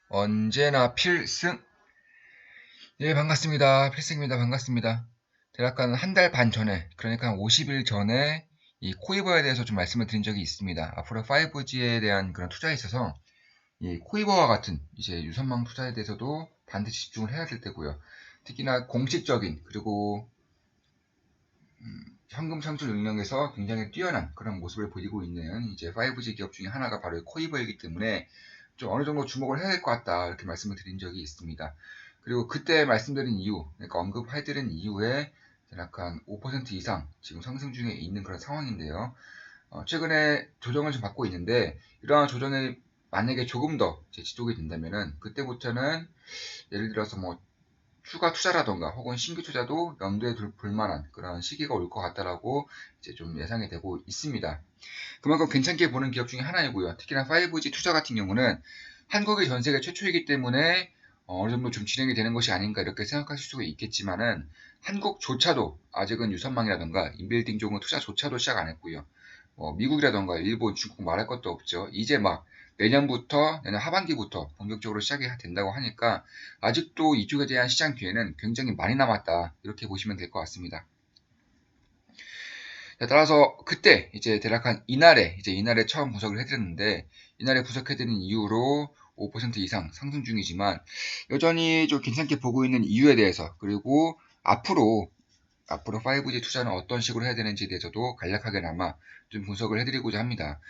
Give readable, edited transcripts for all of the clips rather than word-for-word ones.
언제나 필승. 예, 반갑습니다. 필승입니다. 반갑습니다. 대략 한 달 반 전에, 그러니까 한 50일 전에 이 코이버에 대해서 좀 말씀을 드린 적이 있습니다. 앞으로 5G에 대한 그런 투자에 있어서 이 코이버와 같은 이제 유선망 투자에 대해서도 반드시 집중을 해야 될 때고요. 특히나 공식적인 그리고 현금 창출 능력에서 굉장히 뛰어난 그런 모습을 보이고 있는 이제 5G 기업 중에 하나가 바로 코이버이기 때문에 좀 어느 정도 주목을 해야 될 것 같다 이렇게 말씀을 드린 적이 있습니다. 그리고 그때 말씀드린 이유, 그러니까 언급해드린 이후에 약간 5% 이상 지금 상승 중에 있는 그런 상황인데요. 최근에 조정을 좀 받고 있는데 이러한 조정이 만약에 조금 더 지속이 된다면은 그때부터는 예를 들어서 뭐 추가 투자라던가 혹은 신규 투자도 염두에 둘 만한 그런 시기가 올 것 같다라고 이제 좀 예상이 되고 있습니다. 그만큼 괜찮게 보는 기업 중에 하나이고요. 특히나 5G 투자 같은 경우는 한국이 전 세계 최초이기 때문에 어느 정도 좀 진행이 되는 것이 아닌가 이렇게 생각하실 수가 있겠지만은 한국조차도 아직은 유선망이라던가 인빌딩 쪽은 투자조차도 시작 안 했고요. 미국이라던가 일본, 중국 말할 것도 없죠. 이제 막 내년부터 내년 하반기부터 본격적으로 시작이 된다고 하니까 아직도 이쪽에 대한 시장 기회는 굉장히 많이 남았다 이렇게 보시면 될 것 같습니다. 따라서 그때 이제 대략 한 이날에 처음 분석을 해드렸는데 이날에 분석해드린 이후로 5% 이상 상승 중이지만 여전히 좀 괜찮게 보고 있는 이유에 대해서 그리고 앞으로 5G 투자는 어떤 식으로 해야 되는지에 대해서도 간략하게나마 좀 분석을 해드리고자 합니다.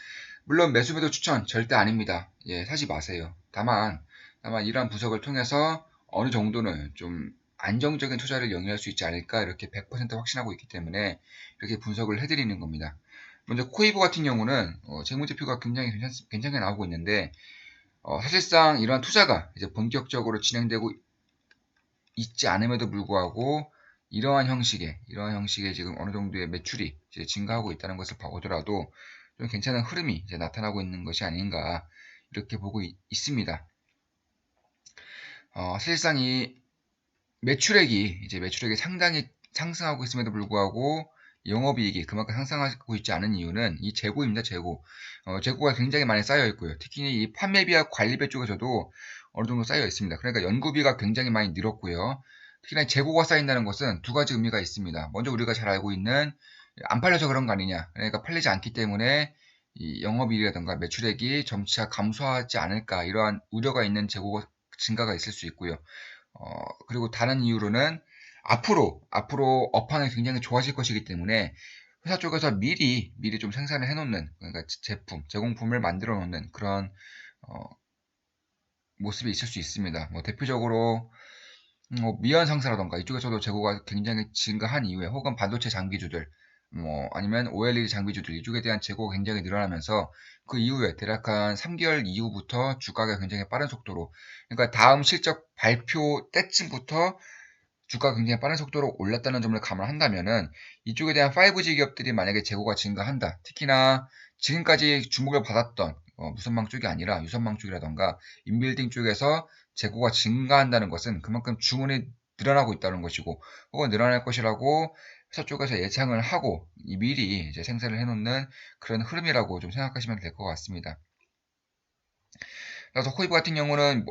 물론 매수 추천 절대 아닙니다. 예, 사지 마세요. 다만 이러한 분석을 통해서 어느 정도는 좀 안정적인 투자를 영위할 수 있지 않을까 이렇게 100% 확신하고 있기 때문에 이렇게 분석을 해드리는 겁니다. 먼저 코이브 같은 경우는 재무제표가 굉장히 괜찮게 나오고 있는데 사실상 이러한 투자가 이제 본격적으로 진행되고 있지 않음에도 불구하고 이러한 형식의 지금 어느 정도의 매출이 이제 증가하고 있다는 것을 보더라도 좀 괜찮은 흐름이 이제 나타나고 있는 것이 아닌가 이렇게 보고 있습니다. 사실상 이 매출액이 상당히 상승하고 있음에도 불구하고 영업이익이 그만큼 상승하고 있지 않은 이유는 이 재고입니다. 재고가 굉장히 많이 쌓여 있고요. 특히 이 판매비와 관리비 쪽에서도 어느 정도 쌓여 있습니다. 그러니까 연구비가 굉장히 많이 늘었고요. 특히나 재고가 쌓인다는 것은 두 가지 의미가 있습니다. 먼저 우리가 잘 알고 있는 안 팔려서 그런 거 아니냐. 그러니까 팔리지 않기 때문에 이 영업이익이라든가 매출액이 점차 감소하지 않을까 이러한 우려가 있는 재고 증가가 있을 수 있고요. 그리고 다른 이유로는 앞으로 업황이 굉장히 좋아질 것이기 때문에 회사 쪽에서 미리 좀 생산을 해놓는, 그러니까 제공품을 만들어 놓는 그런, 어, 모습이 있을 수 있습니다. 대표적으로, 미연 상사라던가 이쪽에서도 재고가 굉장히 증가한 이후에 혹은 반도체 장비주들, 아니면 OLED 장비주들 이쪽에 대한 재고가 굉장히 늘어나면서 그 이후에 대략 한 3개월 이후부터 주가가 굉장히 빠른 속도로 그러니까 다음 실적 발표 때쯤부터 주가가 굉장히 빠른 속도로 올랐다는 점을 감안한다면은 이쪽에 대한 5G 기업들이 만약에 재고가 증가한다. 특히나 지금까지 주목을 받았던 무선망 쪽이 아니라 유선망 쪽이라던가 인빌딩 쪽에서 재고가 증가한다는 것은 그만큼 주문이 늘어나고 있다는 것이고 혹은 늘어날 것이라고 회사 쪽에서 예상을 하고 미리 이제 생산을 해놓는 그런 흐름이라고 좀 생각하시면 될 것 같습니다. 그래서 코이브 같은 경우는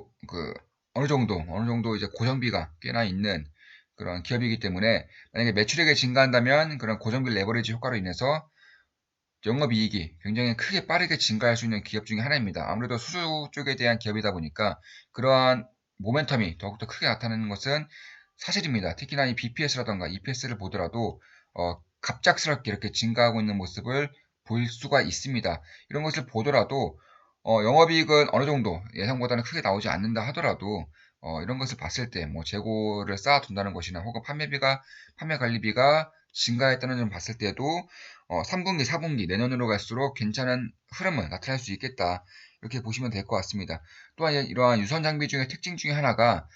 어느 정도 이제 고정비가 꽤나 있는 그런 기업이기 때문에 만약에 매출액이 증가한다면 그런 고정비 레버리지 효과로 인해서 영업이익이 굉장히 크게 빠르게 증가할 수 있는 기업 중에 하나입니다. 아무래도 수주 쪽에 대한 기업이다 보니까 그러한 모멘텀이 더욱더 크게 나타나는 것은 사실입니다. 특히나 이 BPS라던가 EPS를 보더라도 갑작스럽게 이렇게 증가하고 있는 모습을 볼 수가 있습니다. 이런 것을 보더라도 영업이익은 어느 정도 예상보다는 크게 나오지 않는다 하더라도 이런 것을 봤을 때 뭐 재고를 쌓아둔다는 것이나 혹은 판매 관리비가 증가했다는 점 봤을 때도 3분기, 4분기 내년으로 갈수록 괜찮은 흐름은 나타날 수 있겠다. 이렇게 보시면 될 것 같습니다. 또한 이러한 유선 장비 중에 특징 중에 하나가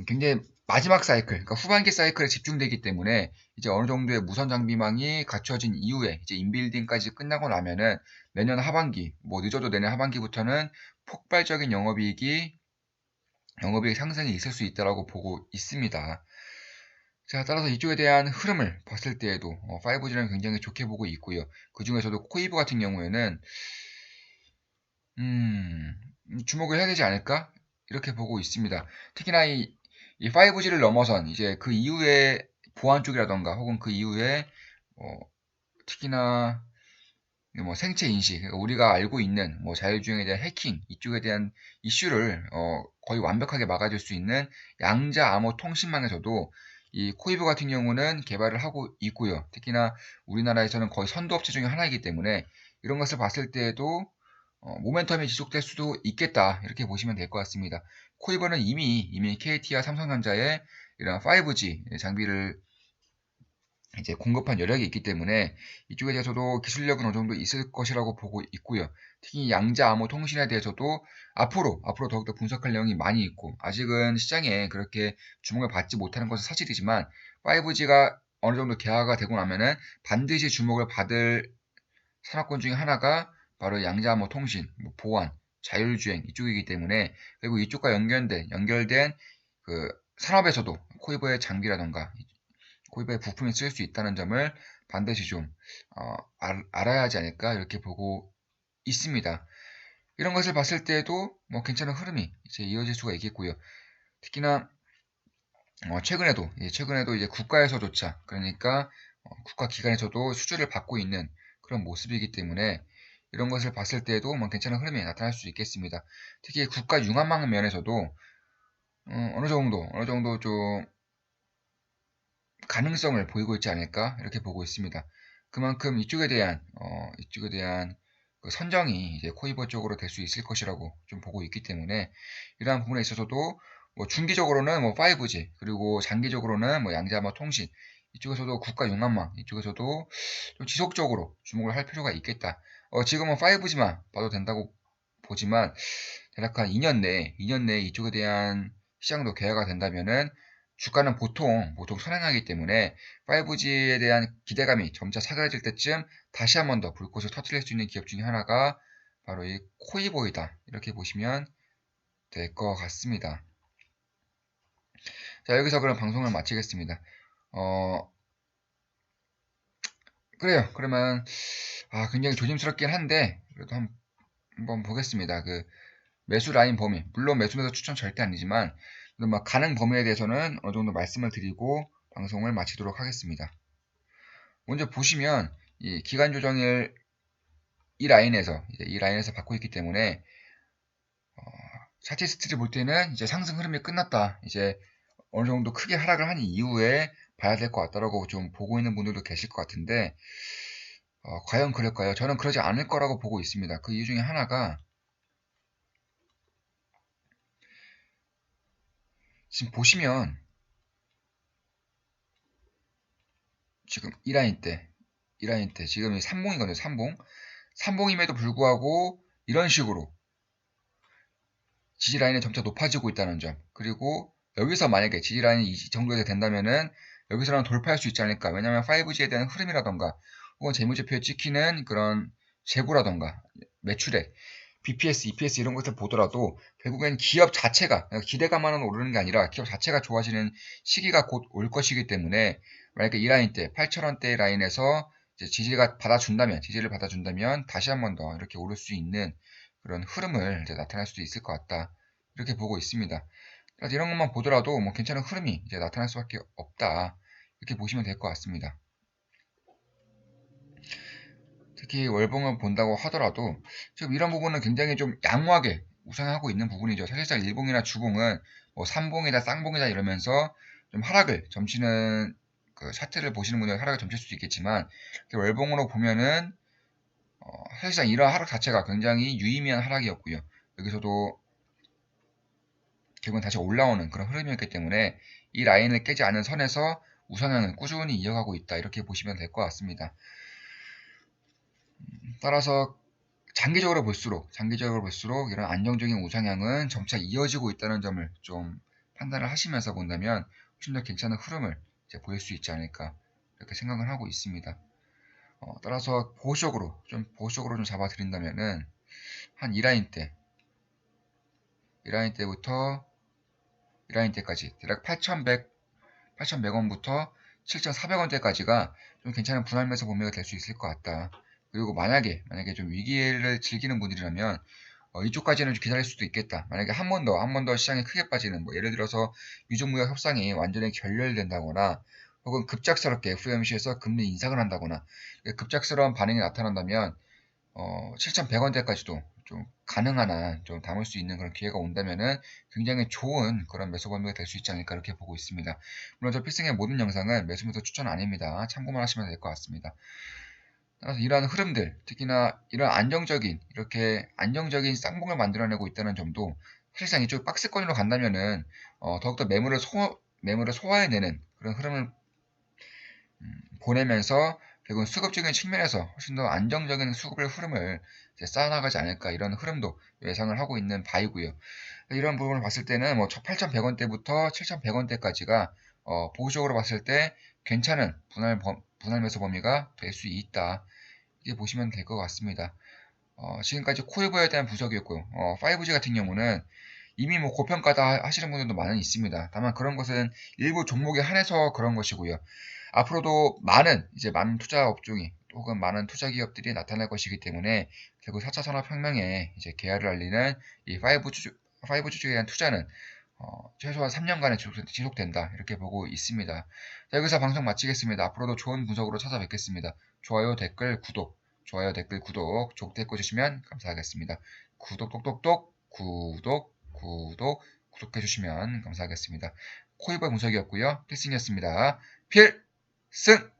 굉장히 마지막 사이클, 그러니까 후반기 사이클에 집중되기 때문에 이제 어느 정도의 무선 장비망이 갖춰진 이후에 이제 인빌딩까지 끝나고 나면은 내년 하반기, 뭐 늦어도 내년 하반기부터는 폭발적인 영업이익 상승이 있을 수 있다라고 보고 있습니다. 자, 따라서 이쪽에 대한 흐름을 봤을 때에도 5G는 굉장히 좋게 보고 있고요. 그 중에서도 코이브 같은 경우에는 주목을 해야 되지 않을까? 이렇게 보고 있습니다. 특히나 이 5G를 넘어선 이제 그 이후에 보안 쪽이라던가 혹은 그 이후에 특히나 뭐 생체 인식, 그러니까 우리가 알고 있는 뭐 자율주행에 대한 해킹 이쪽에 대한 이슈를 거의 완벽하게 막아줄 수 있는 양자 암호 통신망에서도 이 코이브 같은 경우는 개발을 하고 있고요. 특히나 우리나라에서는 거의 선도 업체 중에 하나이기 때문에 이런 것을 봤을 때에도 모멘텀이 지속될 수도 있겠다 이렇게 보시면 될 것 같습니다. 코이버는 이미 KT와 삼성전자의 이런 5G 장비를 이제 공급한 여력이 있기 때문에 이쪽에 대해서도 기술력은 어느 정도 있을 것이라고 보고 있고요. 특히 양자 암호 통신에 대해서도 앞으로 더욱더 분석할 내용이 많이 있고 아직은 시장에 그렇게 주목을 받지 못하는 것은 사실이지만 5G가 어느 정도 개화가 되고 나면은 반드시 주목을 받을 산업군 중에 하나가 바로 양자 암호 통신, 뭐 보안, 자율주행 이쪽이기 때문에 그리고 이쪽과 연결된 그 산업에서도 코이버의 장비라던가 코이버의 부품이 쓰일 수 있다는 점을 반드시 좀 알아야 하지 않을까 이렇게 보고 있습니다. 이런 것을 봤을 때도 뭐 괜찮은 흐름이 이제 이어질 수가 있겠고요. 특히나 최근에도 이제 국가에서조차 그러니까 국가 기관에서도 수주를 받고 있는 그런 모습이기 때문에 이런 것을 봤을 때도 뭐 괜찮은 흐름이 나타날 수 있겠습니다. 특히 국가 융합망 면에서도 어느 정도 좀 가능성을 보이고 있지 않을까 이렇게 보고 있습니다. 그만큼 이쪽에 대한 그 선정이 이제 코이버 쪽으로 될 수 있을 것이라고 좀 보고 있기 때문에 이러한 부분에 있어서도 뭐 중기적으로는 뭐 5G 그리고 장기적으로는 뭐 양자암호 통신 이쪽에서도 국가 융합망 이쪽에서도 좀 지속적으로 주목을 할 필요가 있겠다. 지금은 5G만 봐도 된다고 보지만 대략 한 2년 내에 이쪽에 대한 시장도 개화가 된다면은 주가는 보통 선행하기 때문에 5G에 대한 기대감이 점차 사그라질 때쯤 다시 한번 더 불꽃을 터뜨릴 수 있는 기업 중에 하나가 바로 이 코이보이다. 이렇게 보시면 될 것 같습니다. 자, 여기서 그럼 방송을 마치겠습니다. 그래요. 그러면 굉장히 조심스럽긴 한데 그래도 한번 보겠습니다. 그 매수 라인 범위, 물론 매수 추천 절대 아니지만 막 가능 범위에 대해서는 어느 정도 말씀을 드리고 방송을 마치도록 하겠습니다. 먼저 보시면 이 기간 조정일 이 라인에서 받고 있기 때문에 차트리스트를 볼 때는 이제 상승 흐름이 끝났다. 이제 어느 정도 크게 하락을 한 이후에 봐야 될 것 같다라고 좀 보고 있는 분들도 계실 것 같은데 과연 그럴까요? 저는 그러지 않을 거라고 보고 있습니다. 그 이유 중에 하나가 지금 보시면 지금 이 라인 때 지금 이 삼봉이거든요. 삼봉임에도 불구하고 이런 식으로 지지 라인이 점차 높아지고 있다는 점. 그리고 여기서 만약에 지지 라인이 이 정도가 된다면은 여기서는 돌파할 수 있지 않을까. 왜냐하면 5G에 대한 흐름이라던가 혹은 재무제표에 찍히는 그런 재고라던가 매출액, BPS, EPS 이런 것들 보더라도 결국엔 기업 자체가 기대감만은 오르는 게 아니라 기업 자체가 좋아지는 시기가 곧 올 것이기 때문에 만약에 이 라인 때 8,000원대 라인에서 이제 지지를 받아준다면 다시 한번 더 이렇게 오를 수 있는 그런 흐름을 이제 나타날 수도 있을 것 같다. 이렇게 보고 있습니다. 그래서 이런 것만 보더라도 뭐 괜찮은 흐름이 이제 나타날 수밖에 없다. 이렇게 보시면 될 것 같습니다. 특히 월봉을 본다고 하더라도 지금 이런 부분은 굉장히 좀 양호하게 우상하고 있는 부분이죠. 사실상 일봉이나 주봉은 뭐 삼봉이다 쌍봉이다 이러면서 좀 하락을 점치는 그 차트를 보시는 분들은 하락을 점칠 수도 있겠지만 월봉으로 보면은 사실상 이러한 하락 자체가 굉장히 유의미한 하락이었고요. 여기서도 결국은 다시 올라오는 그런 흐름이었기 때문에 이 라인을 깨지 않은 선에서 우상향을 꾸준히 이어가고 있다. 이렇게 보시면 될 것 같습니다. 따라서 장기적으로 볼수록 이런 안정적인 우상향은 점차 이어지고 있다는 점을 좀 판단을 하시면서 본다면 훨씬 더 괜찮은 흐름을 이제 보일 수 있지 않을까 이렇게 생각을 하고 있습니다. 따라서 보수적으로 좀 잡아드린다면은 한 이 라인 때까지 대략 8,100원부터 7,400원대까지가 좀 괜찮은 분할 매수 범위가 될 수 있을 것 같다. 그리고 만약에 좀 위기를 즐기는 분들이라면 이쪽까지는 좀 기다릴 수도 있겠다. 만약에 한 번 더 시장이 크게 빠지는, 뭐 예를 들어서 미중무역 협상이 완전히 결렬된다거나 혹은 급작스럽게 FOMC에서 금리 인상을 한다거나 급작스러운 반응이 나타난다면 7,100원대까지도 좀 가능한 한 좀 담을 수 있는 그런 기회가 온다면은 굉장히 좋은 그런 매수 범위가 될 수 있지 않을까 이렇게 보고 있습니다. 물론 저 필승의 모든 영상은 매수 추천 아닙니다. 참고만 하시면 될 것 같습니다. 따라서 이러한 흐름들, 특히나 이런 이렇게 안정적인 쌍봉을 만들어내고 있다는 점도 사실상 이쪽 박스권으로 간다면은 더욱더 매물을 소화해내는 그런 흐름을 보내면서 결국은 수급적인 측면에서 훨씬 더 안정적인 수급의 흐름을 이제 쌓아나가지 않을까 이런 흐름도 예상을 하고 있는 바이고요. 이런 부분을 봤을 때는 뭐 8,100원대부터 7,100원대까지가 보수적으로 봤을 때 괜찮은 분할 매수 범위가 될 수 있다. 이렇게 보시면 될 것 같습니다. 지금까지 코이버에 대한 분석이었고요. 5G 같은 경우는 이미 뭐 고평가다 하시는 분들도 많이 있습니다. 다만 그런 것은 일부 종목에 한해서 그런 것이고요. 앞으로도 많은 투자 업종이 혹은 많은 투자 기업들이 나타날 것이기 때문에 결국 4차 산업혁명에 이제 개화를 알리는 이 5G에 대한 투자는 최소한 3년간은 지속된다. 이렇게 보고 있습니다. 자, 여기서 방송 마치겠습니다. 앞으로도 좋은 분석으로 찾아뵙겠습니다. 좋아요, 댓글, 구독, 족댓글 주시면 감사하겠습니다. 구독, 똑똑똑, 구독해주시면 감사하겠습니다. 코이버 분석이었고요. 필승이었습니다. 필승!